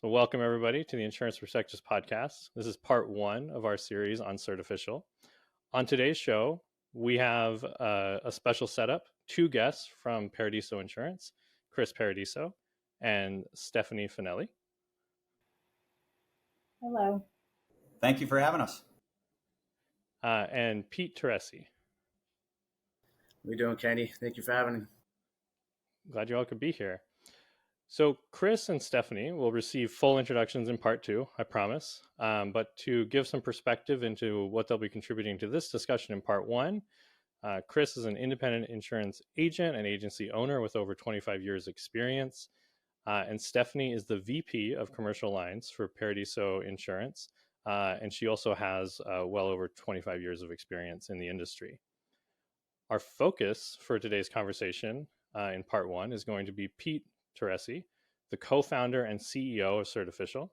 Well, welcome everybody to the Insurance Perspectives podcast. This is part one of our series on Certificial. On today's show, we have a special setup, two guests from Paradiso Insurance, Chris Paradiso and Stephanie Finelli. Hello. Thank you for having us. And Pete Teresi. How you doing, Kenny? Thank you for having me. Glad you all could be here. So Chris and Stephanie will receive full introductions in part two, I promise. But to give some perspective into what they'll be contributing to this discussion in part one, Chris is an independent insurance agent and agency owner with over 25 years experience. And Stephanie is the VP of commercial lines for Paradiso Insurance. And she also has well over 25 years of experience in the industry. Our focus for today's conversation in part one is going to be Pete Teresi, the co-founder and CEO of Certificial.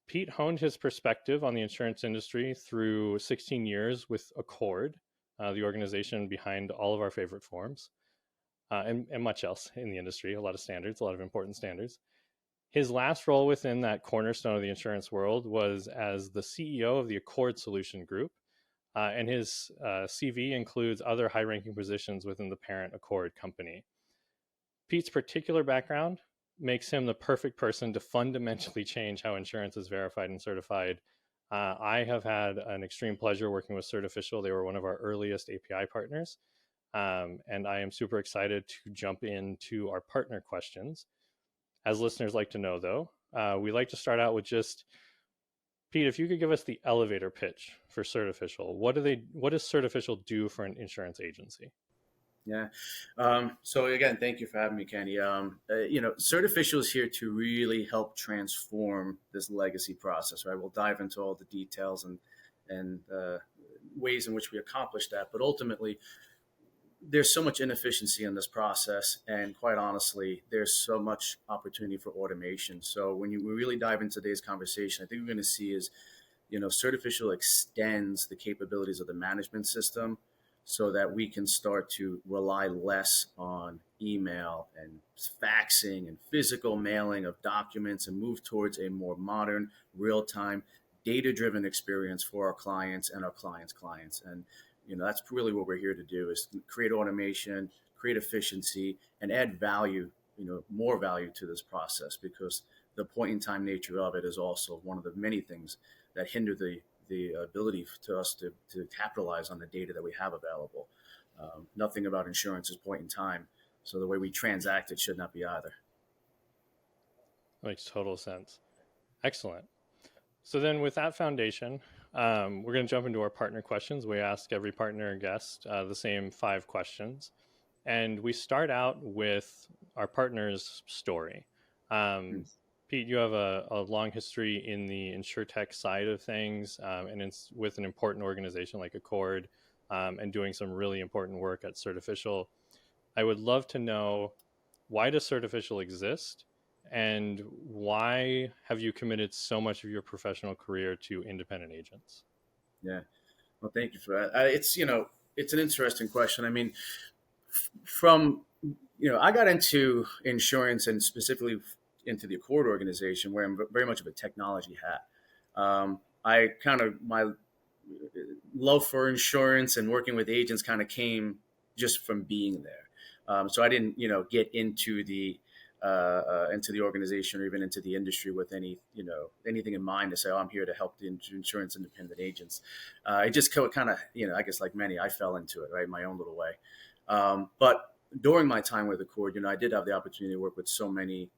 Pete honed his perspective on the insurance industry through 16 years with Accord, the organization behind all of our favorite forms, and much else in the industry, a lot of standards, a lot of important standards. His last role within that cornerstone of the insurance world was as the CEO of the Accord Solution Group, and his CV includes other high-ranking positions within the parent Accord company. Pete's particular background makes him the perfect person to fundamentally change how insurance is verified and certified. I have had an extreme pleasure working with Certificial. They were one of our earliest API partners. And I am super excited to jump into our partner questions. As listeners like to know, though, we like to start out with just, Pete, if you could give us the elevator pitch for Certificial. What does Certificial do for an insurance agency? Yeah. So again, thank you for having me, Kenny. Certificial is here to really help transform this legacy process, right? We'll dive into all the details and ways in which we accomplish that. But ultimately, there's so much inefficiency in this process. And quite honestly, there's so much opportunity for automation. So when we really dive into today's conversation, I think we're going to see is, Certificial extends the capabilities of the management system so that we can start to rely less on email and faxing and physical mailing of documents and move towards a more modern, real-time, data-driven experience for our clients and our clients' clients. And, that's really what we're here to do is create automation, create efficiency, and add value, more value to this process, because the point-in-time nature of it is also one of the many things that hinder the ability to us to capitalize on the data that we have available. Nothing about insurance is point in time. So the way we transact it should not be either. Makes total sense. Excellent. So then with that foundation, we're going to jump into our partner questions. We ask every partner and guest the same 5 questions. And we start out with our partner's story. Pete, you have a long history in the InsurTech side of things, and it's with an important organization like Accord, and doing some really important work at Certificial. I would love to know, why does Certificial exist, and why have you committed so much of your professional career to independent agents? Yeah, well, thank you for that. It's an interesting question. I mean, I got into insurance and specifically into the Accord organization, where I'm very much of a technology hat. My love for insurance and working with agents kind of came just from being there. So I didn't, get into the organization or even into the industry with anything in mind to say, oh, I'm here to help the insurance independent agents. It just kind of, I guess like many, I fell into it, right, my own little way. But during my time with Accord, I did have the opportunity to work with so many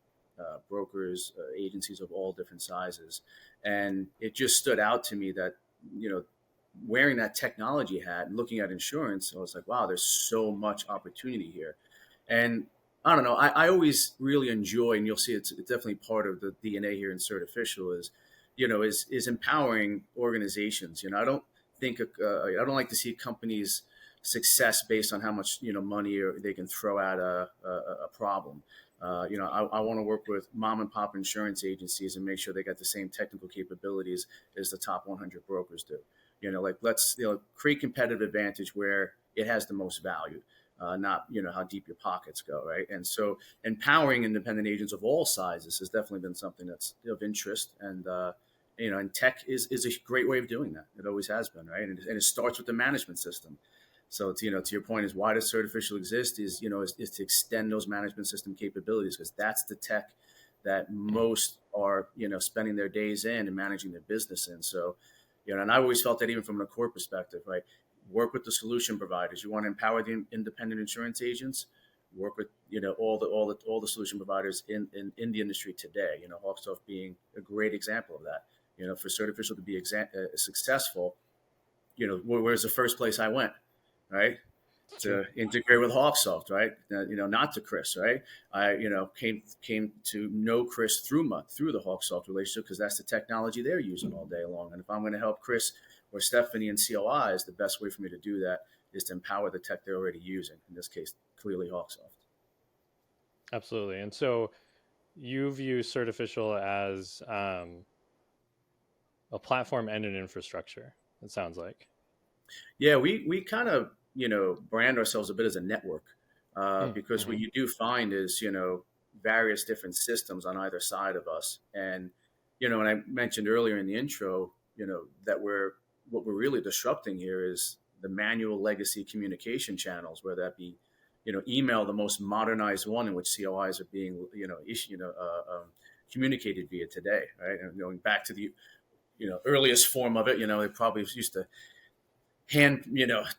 brokers, agencies of all different sizes. And it just stood out to me that, wearing that technology hat and looking at insurance, I was like, wow, there's so much opportunity here. And I don't know, I always really enjoy, and you'll see it's definitely part of the DNA here in Certificial is empowering organizations. I don't like to see companies' success based on how much, money they can throw at a problem. I want to work with mom and pop insurance agencies and make sure they got the same technical capabilities as the top 100 brokers do. Let's create competitive advantage where it has the most value. not how deep your pockets go, right? And so empowering independent agents of all sizes has definitely been something that's of interest, and tech is a great way of doing that. It always has been, right? And it starts with the management system. So to your point, is why does Certificial exist? Is to extend those management system capabilities, because that's the tech that most are spending their days in and managing their business in. So and I always felt that even from a core perspective, right? Work with the solution providers. You want to empower the independent insurance agents. Work with all the solution providers in the industry today. HawkSoft being a great example of that. For Certificial to be successful, where's the first place I went, right? To integrate with HawkSoft, right? Not to Chris, right? I, came to know Chris through the HawkSoft relationship, because that's the technology they're using all day long. And if I'm going to help Chris or Stephanie and COIs, the best way for me to do that is to empower the tech they're already using. In this case, clearly HawkSoft. Absolutely. And so you view Certificial as a platform and an infrastructure, it sounds like. Yeah, we kind of brand ourselves a bit as a network, because what you do find is various different systems on either side of us. And and I mentioned earlier in the intro that what we're really disrupting here is the manual legacy communication channels, whether that be email, the most modernized one in which COIs are being communicated via today, right? And going back to the earliest form of it, they probably used to hand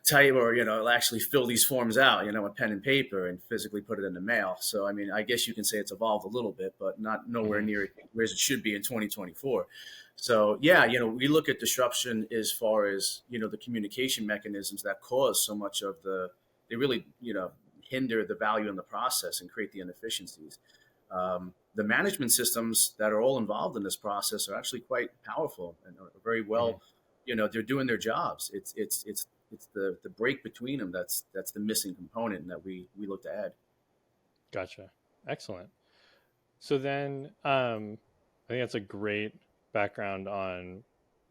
type or actually fill these forms out with pen and paper and physically put it in the mail. So I mean, I guess you can say it's evolved a little bit, but not nowhere near where it should be in 2024. So yeah, we look at disruption as far as the communication mechanisms that cause so much of they really hinder the value in the process and create the inefficiencies. The management systems that are all involved in this process are actually quite powerful and are very well they're doing their jobs. It's the break between them that's the missing component, and that we look to add. Gotcha. Excellent. So then I think that's a great background on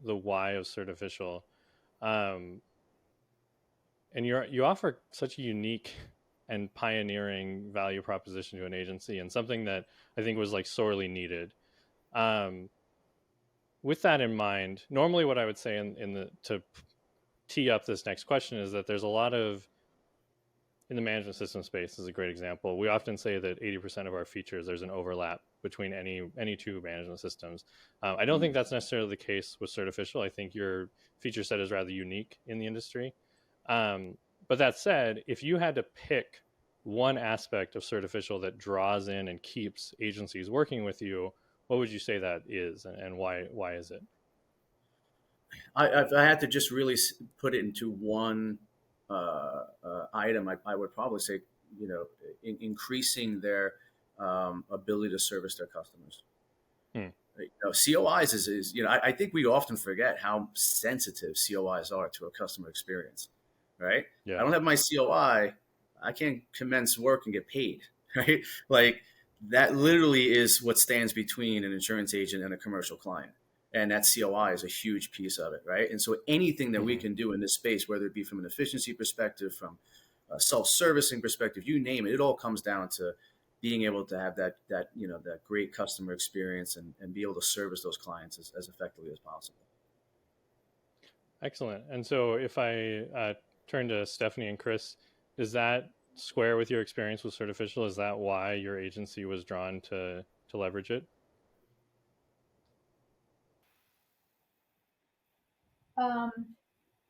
the why of Certificial. And you offer such a unique and pioneering value proposition to an agency, and something that I think was like sorely needed. With that in mind, normally what I would say to tee up this next question is that there's a lot of, in the management system space is a great example. We often say that 80% of our features, there's an overlap between any two management systems. I don't think that's necessarily the case with Certificial. I think your feature set is rather unique in the industry. But that said, if you had to pick one aspect of Certificial that draws in and keeps agencies working with you, what would you say that is, and why is it? If I had to just really put it into one item, I would probably say, increasing their ability to service their customers. COIs is I think we often forget how sensitive COIs are to a customer experience, right? Yeah. I don't have my COI, I can't commence work and get paid, right? Like that literally is what stands between an insurance agent and a commercial client. And that COI is a huge piece of it, right? And so anything that we can do in this space, whether it be from an efficiency perspective, from a self-servicing perspective, you name it, it all comes down to being able to have that great customer experience and be able to service those clients as effectively as possible. Excellent. And so if I turn to Stephanie and Chris, does that square with your experience with Certificial? Is that why your agency was drawn to leverage it?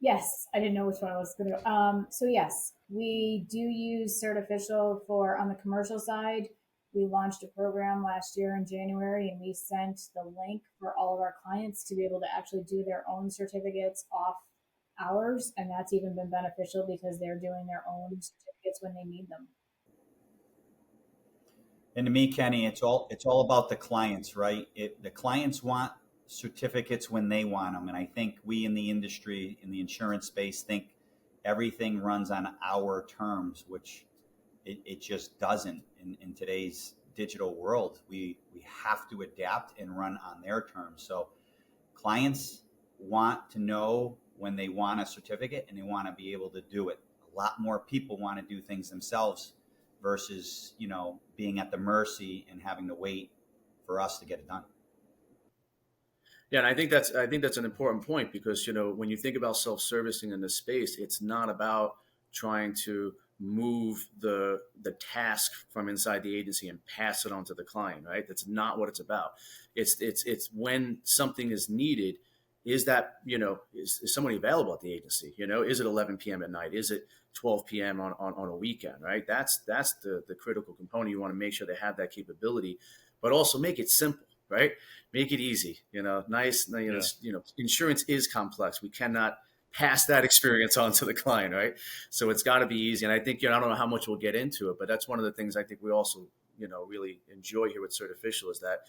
Yes, I didn't know which one I was going to go. So yes, we do use Certificial for on the commercial side. We launched a program last year in January, and we sent the link for all of our clients to be able to actually do their own certificates off ours, and that's even been beneficial because they're doing their own certificates when they need them. And to me, Kenny, it's all about the clients, right? The clients want certificates when they want them, and I think we in the industry, in the insurance space, think everything runs on our terms, which it just doesn't in today's digital world. We have to adapt and run on their terms. So clients want to know when they want a certificate, and they want to be able to do it. A lot more people want to do things themselves versus, being at the mercy and having to wait for us to get it done. Yeah, and I think that's an important point because when you think about self-servicing in this space, it's not about trying to move the task from inside the agency and pass it on to the client, right? That's not what it's about. It's when something is needed, is that is somebody available at the agency? Is it 11 p.m. at night? Is it 12 p.m. on a weekend? Right? That's the critical component. You want to make sure they have that capability, but also make it simple. Right? Make it easy. Nice. Insurance is complex. We cannot pass that experience on to the client, right? So it's got to be easy. And I think, I don't know how much we'll get into it, but that's one of the things I think we also, really enjoy here with Certificial is that,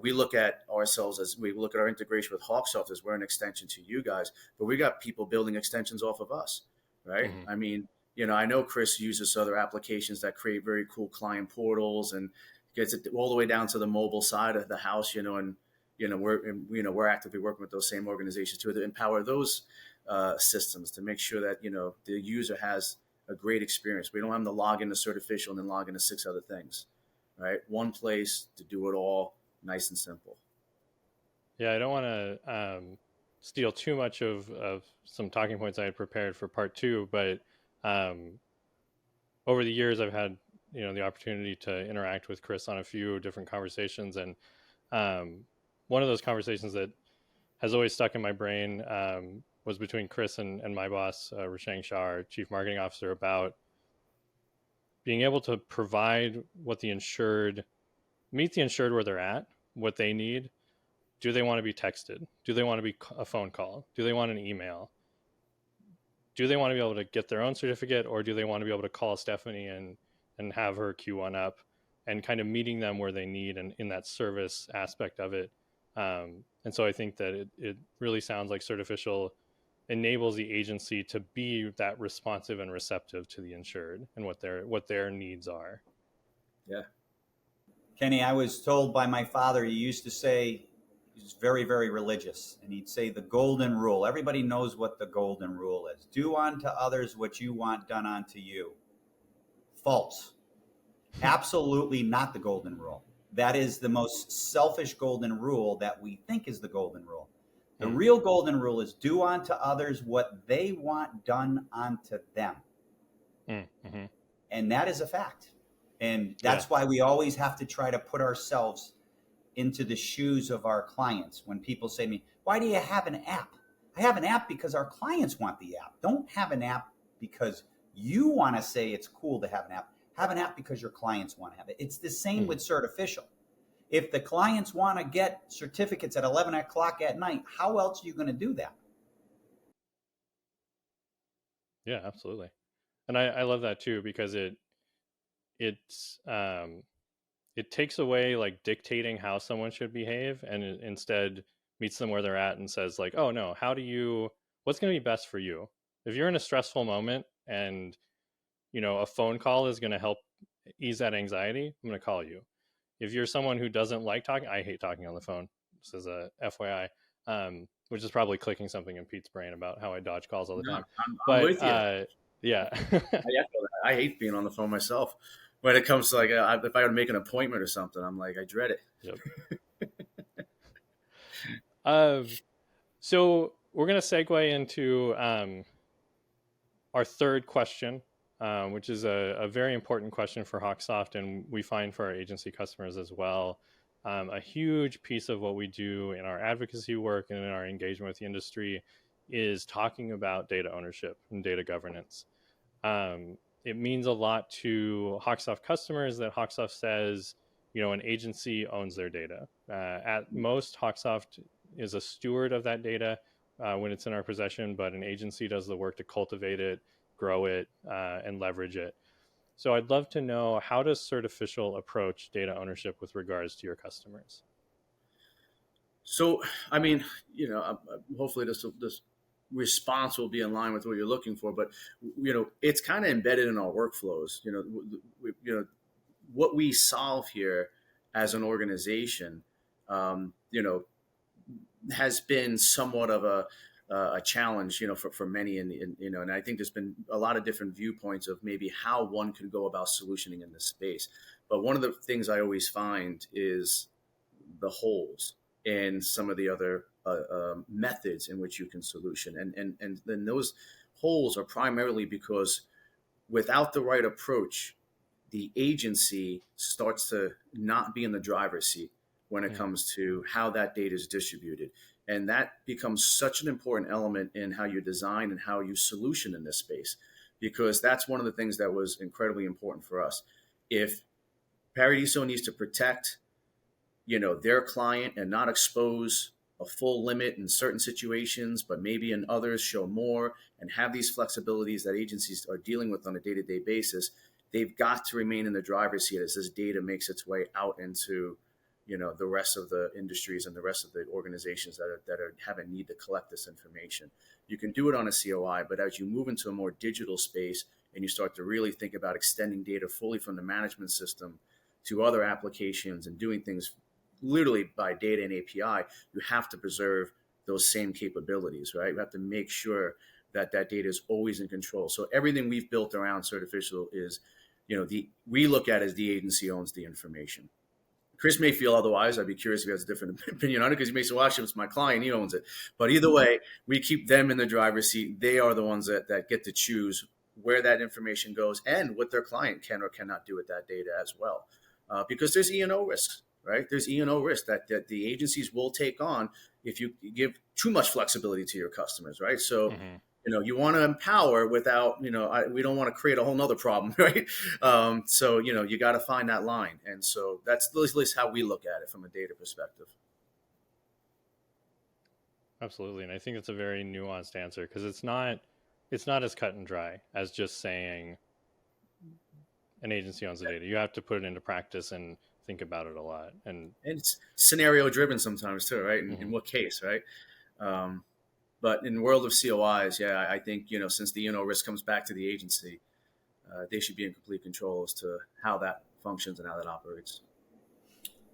we look at ourselves as we look at our integration with HawkSoft as we're an extension to you guys, but we got people building extensions off of us, right? I mean, I know Chris uses other applications that create very cool client portals and gets it all the way down to the mobile side of the house, and we're actively working with those same organizations to empower those systems to make sure that the user has a great experience. We don't have them to log into Certificial and then log into 6 other things, right? One place to do it all, nice and simple. Yeah, I don't want to steal too much of some talking points I had prepared for part 2, but over the years I've had the opportunity to interact with Chris on a few different conversations, and one of those conversations that has always stuck in my brain was between Chris and my boss, Rashang Shah, our chief marketing officer, about being able to provide what meet the insured where they're at, what they need. Do they want to be texted? Do they want to be a phone call? Do they want an email? Do they want to be able to get their own certificate, or do they want to be able to call Stephanie and have her queue one up, and kind of meeting them where they need and in that service aspect of it. And so I think that it really sounds like Certificial enables the agency to be that responsive and receptive to the insured and what their needs are. Yeah. Kenny, I was told by my father, he used to say, he was very, very religious, and he'd say the golden rule. Everybody knows what the golden rule is. Do unto others what you want done unto you. False. Absolutely not the golden rule. That is the most selfish golden rule that we think is the golden rule. The real golden rule is do unto others what they want done unto them. Mm-hmm. And that is a fact. And that's why we always have to try to put ourselves into the shoes of our clients. When people say to me, why do you have an app? I have an app because our clients want the app. Don't have an app because you want to say it's cool to have an app. Have an app because your clients want to have it. It's the same with Certificial. If the clients want to get certificates at 11 o'clock at night, how else are you going to do that? Yeah, absolutely. And I love that too, because it takes away like dictating how someone should behave, and it instead meets them where they're at and says like, oh no, what's going to be best for you? If you're in a stressful moment and a phone call is going to help ease that anxiety, I'm going to call you. If you're someone who doesn't like talking, I hate talking on the phone. This is a FYI, which is probably clicking something in Pete's brain about how I dodge calls all the time. I'm with you. Yeah. I hate being on the phone myself. When it comes to like, if I were to make an appointment or something, I'm like, I dread it. Yep. So we're going to segue into our third question, which is a very important question for HawkSoft, and we find for our agency customers as well. A huge piece of what we do in our advocacy work and in our engagement with the industry is talking about data ownership and data governance. It means a lot to HawkSoft customers that HawkSoft says, an agency owns their data. At most, HawkSoft is a steward of that data when it's in our possession, but an agency does the work to cultivate it, grow it, and leverage it. So I'd love to know, how does Certificial approach data ownership with regards to your customers? So, I mean, hopefully this response will be in line with what you're looking for, but it's kind of embedded in our workflows. What we solve here as an organization, has been somewhat of a challenge, for many, and I think there's been a lot of different viewpoints of maybe how one could go about solutioning in this space. But one of the things I always find is the holes in some of the other methods in which you can solution, and then those holes are primarily because without the right approach, the agency starts to not be in the driver's seat when it comes to how that data is distributed. And that becomes such an important element in how you design and how you solution in this space, because that's one of the things that was incredibly important for us. If Paradiso needs to protect, their client and not expose a full limit in certain situations, but maybe in others show more, and have these flexibilities that agencies are dealing with on a day-to-day basis, they've got to remain in the driver's seat as this data makes its way out into the rest of the industries and the rest of the organizations that have a need to collect this information. You can do it on a COI, but as you move into a more digital space and you start to really think about extending data fully from the management system to other applications and doing things literally by data and API, you have to preserve those same capabilities, right? You have to make sure that data is always in control. So everything we've built around Certificial is, we look at as the agency owns the information. Chris may feel otherwise. I'd be curious if he has a different opinion on it, because he may say, well, actually, it's my client, he owns it. But either way, we keep them in the driver's seat. They are the ones that get to choose where that information goes and what their client can or cannot do with that data as well. Because there's E&O risks, right? There's E&O risk that the agencies will take on if you give too much flexibility to your customers, right? So, you want to empower without, we don't want to create a whole nother problem, right? So, you got to find that line. And so that's at least how we look at it from a data perspective. Absolutely. And I think it's a very nuanced answer, because it's not as cut and dry as just saying an agency owns the data. You have to put it into practice and think about it a lot. And it's scenario driven sometimes too, right? In what case, right? But in the world of COIs, I think, since the risk comes back to the agency, they should be in complete control as to how that functions and how that operates.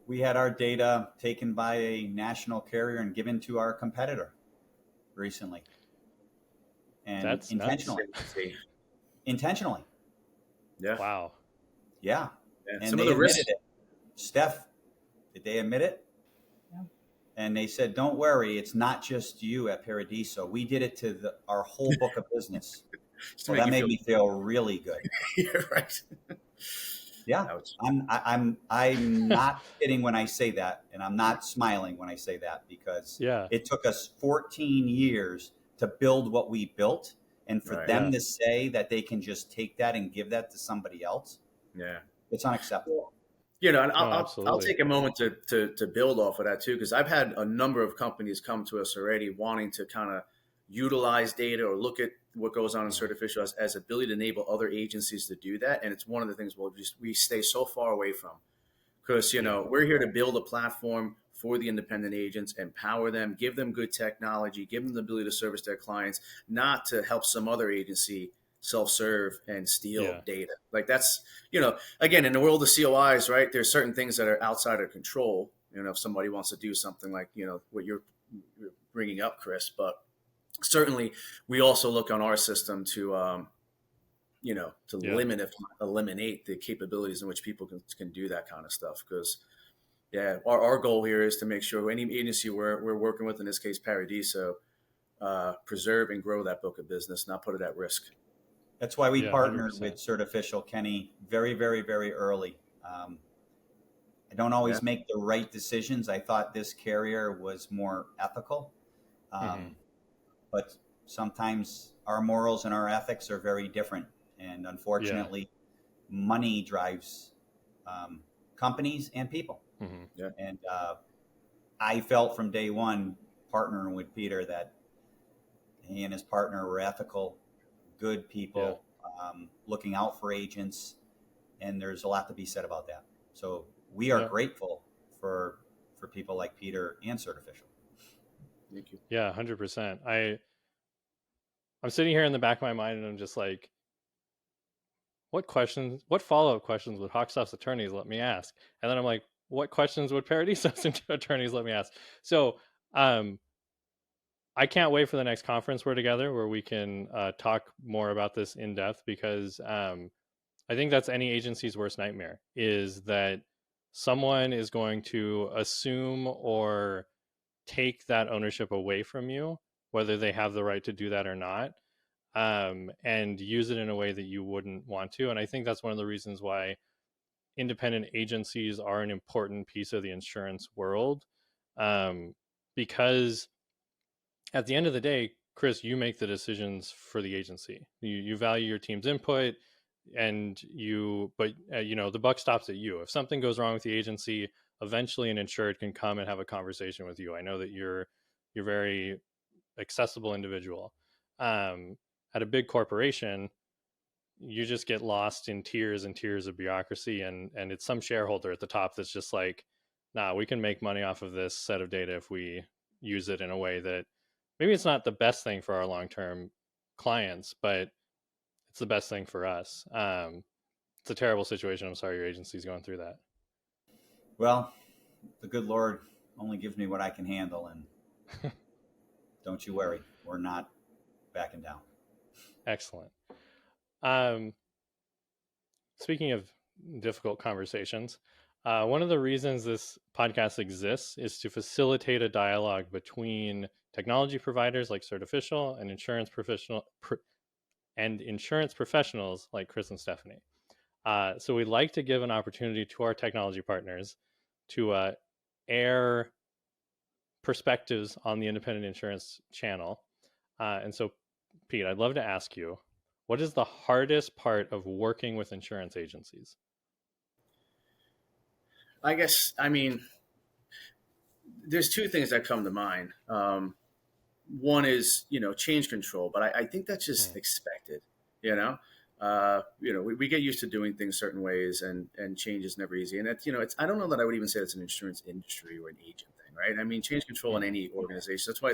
We had our data taken by a national carrier and given to our competitor recently. And that's intentionally. Intentionally. Yeah. Wow. Yeah. And some they of the admitted risks. it. Steph, did they admit it? Yeah. And they said, don't worry, it's not just you at Paradiso. We did it to our whole book of business. So that made me feel really good. Yeah, right. Yeah. I'm not kidding when I say that, and I'm not smiling when I say that, because it took us 14 years to build what we built, and for them to say that they can just take that and give that to somebody else, it's unacceptable. And I'll take a moment to build off of that too, because I've had a number of companies come to us already wanting to kind of utilize data or look at what goes on in Certificial as ability to enable other agencies to do that. And it's one of the things we stay so far away from, because, we're here to build a platform for the independent agents, empower them, give them good technology, give them the ability to service their clients, not to help some other agency self-serve and steal data. Like that's, again, in the world of COIs, right, there's certain things that are outside of control. If somebody wants to do something like, what you're bringing up, Chris, but certainly we also look on our system to, eliminate the capabilities in which people can do that kind of stuff. Because our goal here is to make sure any agency we're working with, in this case, Paradiso, preserve and grow that book of business, not put it at risk. That's why we partnered 100%. With Certificial, Kenny, very, very, very early. I don't always make the right decisions. I thought this carrier was more ethical. But sometimes our morals and our ethics are very different. And unfortunately, money drives companies and people. And I felt from day one, partnering with Peter, that he and his partner were ethical, good people, looking out for agents, and there's a lot to be said about that. So we are grateful for people like Peter and Certificial. Thank you. Yeah, 100%. I'm sitting here in the back of my mind, and I'm just like, what follow-up questions would HawkSoft's attorneys let me ask? And then I'm like, what questions would Paradiso's attorneys let me ask? So I can't wait for the next conference we're together where we can talk more about this in depth, because I think that's any agency's worst nightmare, is that someone is going to assume or take that ownership away from you, whether they have the right to do that or not, and use it in a way that you wouldn't want to. And I think that's one of the reasons why independent agencies are an important piece of the insurance world, because at the end of the day, Chris, you make the decisions for the agency. You value your team's input, and but the buck stops at you. If something goes wrong with the agency, eventually an insured can come and have a conversation with you. I know that you're very accessible individual. At a big corporation, you just get lost in tiers and tiers of bureaucracy, and it's some shareholder at the top that's just like, nah, we can make money off of this set of data if we use it in a way that maybe it's not the best thing for our long-term clients, but it's the best thing for us. It's a terrible situation. I'm sorry your agency's going through that. Well, the good Lord only gives me what I can handle, and don't you worry, we're not backing down. Excellent. Speaking of difficult conversations, one of the reasons this podcast exists is to facilitate a dialogue between technology providers like Certificial and insurance professionals like Chris and Stephanie. So we'd like to give an opportunity to our technology partners to air perspectives on the independent insurance channel. And so, Pete, I'd love to ask you, what is the hardest part of working with insurance agencies? I mean, there's two things that come to mind. One is, change control, but I think that's just expected, we get used to doing things certain ways, and change is never easy. And I don't know that I would even say it's an insurance industry or an agent thing, right? I mean, change control in any organization. That's why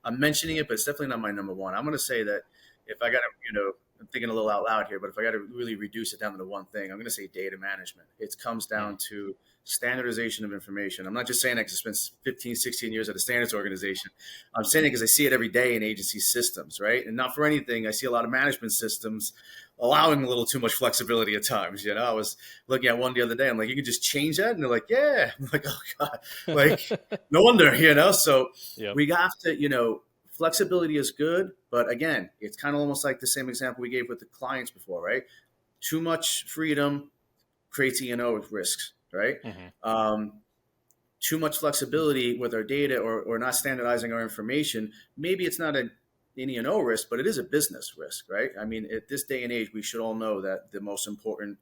I'm mentioning it, but it's definitely not my number one. I'm going to say that if I got to, I'm thinking a little out loud here, but if I got to really reduce it down to one thing, I'm going to say data management. It comes down to standardization of information. I'm not just saying that because I spent 15, 16 years at a standards organization. I'm saying it because I see it every day in agency systems, right? And not for anything, I see a lot of management systems allowing a little too much flexibility at times. I was looking at one the other day. I'm like, you can just change that? And they're like, yeah. I'm like, oh God, like, no wonder, So we have to, flexibility is good, but again, it's kind of almost like the same example we gave with the clients before, right? Too much freedom creates E&O risks, right? Too much flexibility with our data or not standardizing our information, maybe it's not an E&O risk, but it is a business risk, right? I mean, at this day and age, we should all know that the most important,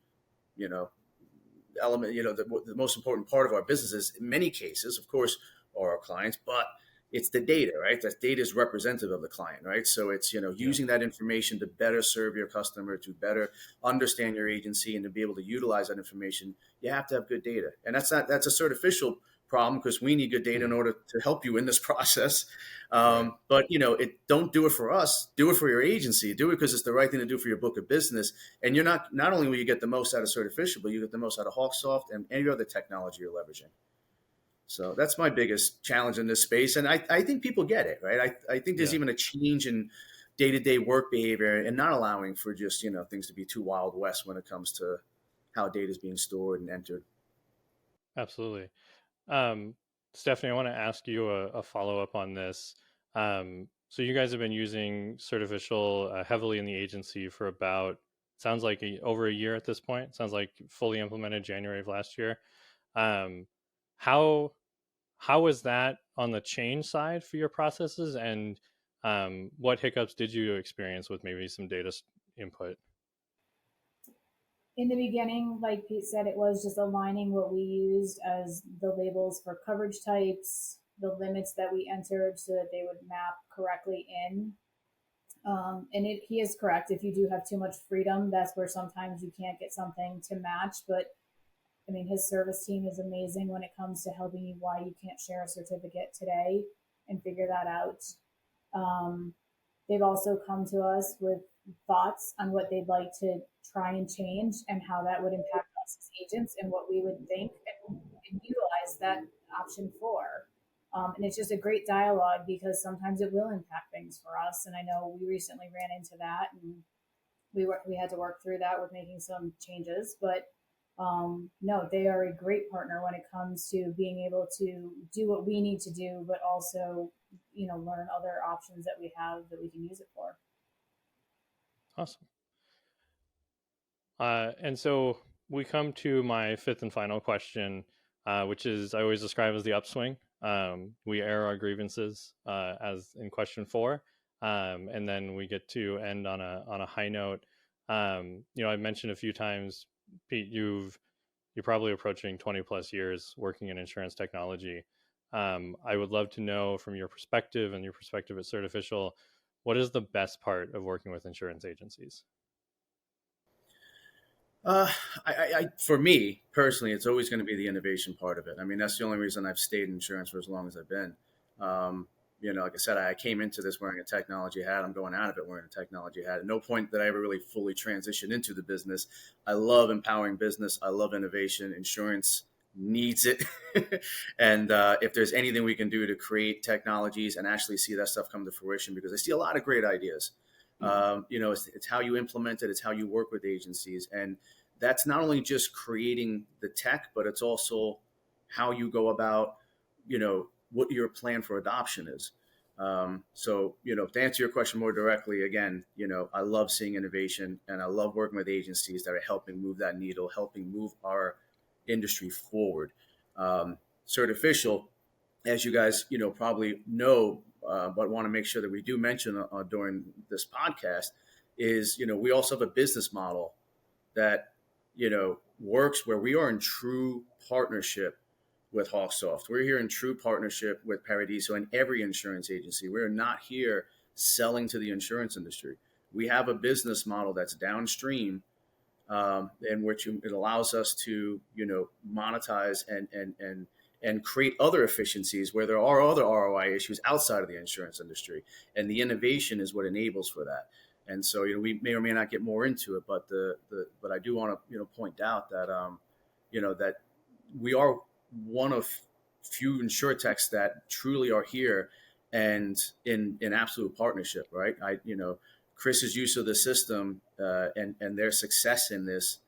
element, the most important part of our businesses, in many cases, of course, are our clients, but it's the data, right? That data is representative of the client, right? So it's, using that information to better serve your customer, to better understand your agency, and to be able to utilize that information, you have to have good data. And that's a Certificial problem, because we need good data in order to help you in this process. But, don't do it for us, do it for your agency, do it because it's the right thing to do for your book of business. And you're not only will you get the most out of Certificial, but you get the most out of HawkSoft and any other technology you're leveraging. So that's my biggest challenge in this space. And I think people get it, right? I think there's even a change in day-to-day work behavior, and not allowing for just, things to be too Wild West when it comes to how data is being stored and entered. Absolutely. Stephanie, I want to ask you a follow-up on this. So you guys have been using Certificial heavily in the agency for about, sounds like over a year at this point. Sounds like fully implemented January of last year. How was that on the change side for your processes, and what hiccups did you experience with maybe some data input? In the beginning, like Pete said, it was just aligning what we used as the labels for coverage types, the limits that we entered so that they would map correctly in. And he is correct. If you do have too much freedom, that's where sometimes you can't get something to match. But I mean, his service team is amazing when it comes to helping you why you can't share a certificate today and figure that out. They've also come to us with thoughts on what they'd like to try and change and how that would impact us as agents and what we would think and utilize that option for. And it's just a great dialogue because sometimes it will impact things for us. And I know we recently ran into that, and we had to work through that with making some changes. But no, they are a great partner when it comes to being able to do what we need to do, but also, learn other options that we have that we can use it for. Awesome. And so we come to my fifth and final question, which is I always describe as the upswing. We air our grievances as in question 4, and then we get to end on a high note. I mentioned a few times, Pete, you're probably approaching 20 plus years working in insurance technology. I would love to know from your perspective and your perspective at Certificial, what is the best part of working with insurance agencies? For me personally, it's always going to be the innovation part of it. I mean, that's the only reason I've stayed in insurance for as long as I've been. Like I said, I came into this wearing a technology hat. I'm going out of it wearing a technology hat. At no point did I ever really fully transition into the business. I love empowering business. I love innovation. Insurance needs it. And if there's anything we can do to create technologies and actually see that stuff come to fruition, because I see a lot of great ideas. It's how you implement it. It's how you work with agencies. And that's not only just creating the tech, but it's also how you go about, what your plan for adoption is. To answer your question more directly, again, I love seeing innovation and I love working with agencies that are helping move that needle, helping move our industry forward. Certificial, as you guys, probably know, but want to make sure that we do mention during this podcast is, we also have a business model that, works where we are in true partnership with HawkSoft. We're here in true partnership with Paradiso and every insurance agency. We're not here selling to the insurance industry. We have a business model that's downstream, in which it allows us to, monetize and create other efficiencies where there are other ROI issues outside of the insurance industry. And the innovation is what enables for that. And so, we may or may not get more into it, but but I do want to, point out that, that we are one of few insurtechs that truly are here and in absolute partnership, right? Chris's use of the system and their success in this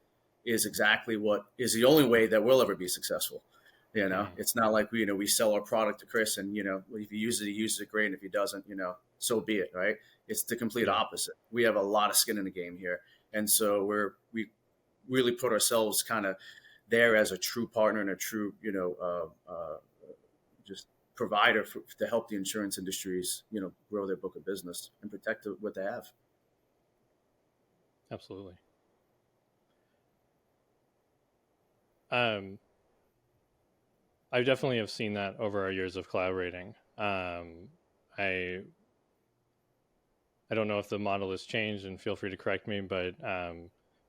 is exactly what is the only way that we'll ever be successful. It's not like we sell our product to Chris and if he uses it great, and if he doesn't, so be it, right? It's the complete opposite. We have a lot of skin in the game here, and so we really put ourselves kind of there as a true partner and a true just provider to help the insurance industries grow their book of business and protect what they have. Absolutely. I definitely have seen that over our years of collaborating. I don't know if the model has changed, and feel free to correct me, but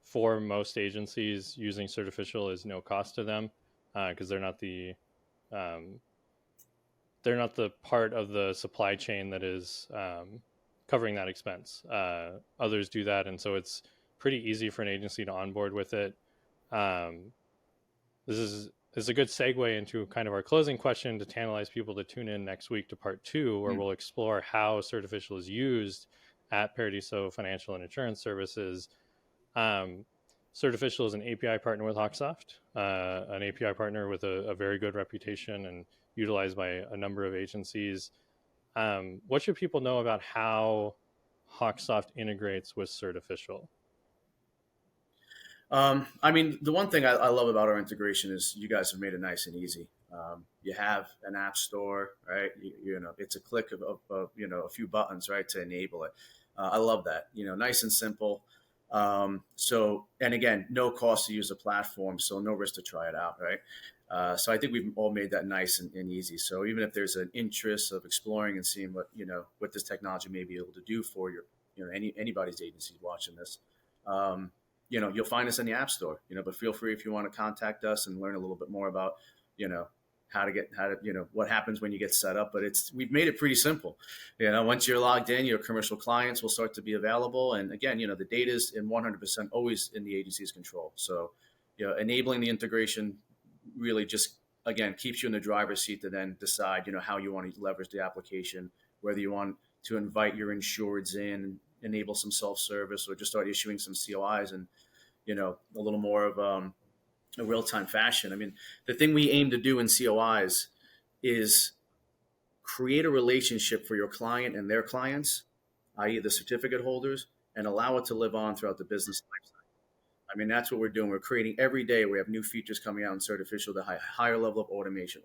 for most agencies, using Certificial is no cost to them because they're not the part of the supply chain that is covering that expense. Others do that, and so it's pretty easy for an agency to onboard with it. This is a good segue into kind of our closing question to tantalize people to tune in next week to part 2, where we'll explore how Certificial is used at Paradiso Financial and Insurance Services. Certificial is an API partner with HawkSoft, an API partner with a very good reputation and utilized by a number of agencies. What should people know about how HawkSoft integrates with Certificial? The one thing I love about our integration is you guys have made it nice and easy. You have an app store, right? It's a click of a few buttons, right, to enable it. I love that. Nice and simple. And again, no cost to use the platform, so no risk to try it out, right? So I think we've all made that nice and easy. So even if there's an interest of exploring and seeing what this technology may be able to do for anybody's agency watching this, you'll find us in the App Store, but feel free if you want to contact us and learn a little bit more about, what happens when you get set up. But we've made it pretty simple. Once you're logged in, your commercial clients will start to be available. And again, the data is in 100% always in the agency's control. So, enabling the integration really just again, keeps you in the driver's seat to then decide, how you want to leverage the application, whether you want to invite your insureds in, enable some self-service, or just start issuing some COIs and, a little more of a real-time fashion. I mean, the thing we aim to do in COIs is create a relationship for your client and their clients, i.e. the certificate holders, and allow it to live on throughout the business lifecycle. I mean, that's what we're doing. We're creating every day. We have new features coming out in Certificial to higher level of automation,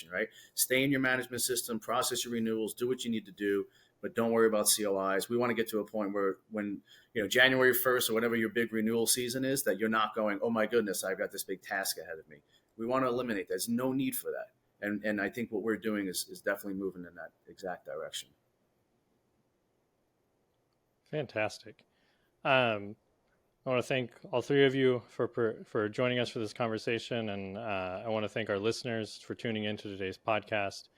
right? Stay in your management system, process your renewals, do what you need to do, but don't worry about COIs. We want to get to a point where when, January 1st or whatever your big renewal season is, that you're not going, oh my goodness, I've got this big task ahead of me. We want to eliminate that. There's no need for that. And I think what we're doing is definitely moving in that exact direction. Fantastic. I want to thank all three of you for joining us for this conversation, and I want to thank our listeners for tuning into today's podcast.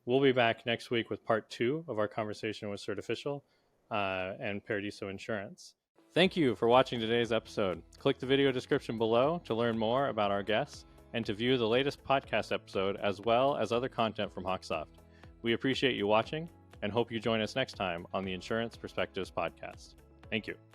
We'll be back next week with part 2 of our conversation with Certificial and Paradiso Insurance. Thank you for watching today's episode. Click the video description below to learn more about our guests and to view the latest podcast episode as well as other content from HawkSoft. We appreciate you watching and hope you join us next time on the Insurance Perspectives podcast. Thank you.